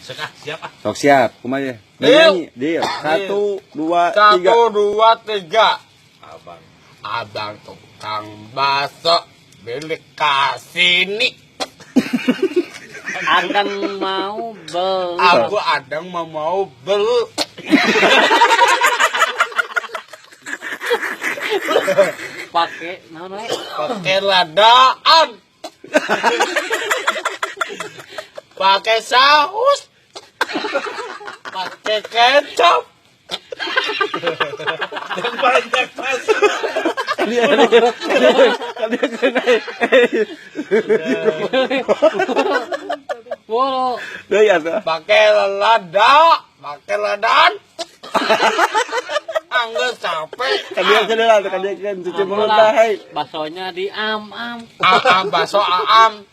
Siap ah. Sok siap, kumaha? Nyanyi, deal. 1 2 3. 1 2 3. Abang tukang bakso beli kasini. Adang mau beli. Aku adang mau beli. Pakai naon we? Pakai ladaan. Pakai saus. Pakai kecap. Dan banyak pasar. Wolo. Deui atuh. Pakai lada. Pakai ladan. Angger capek. Kadieu cedeula teh kadieu kan cuci mulut bae. Basonya di am. Aam bakso aam.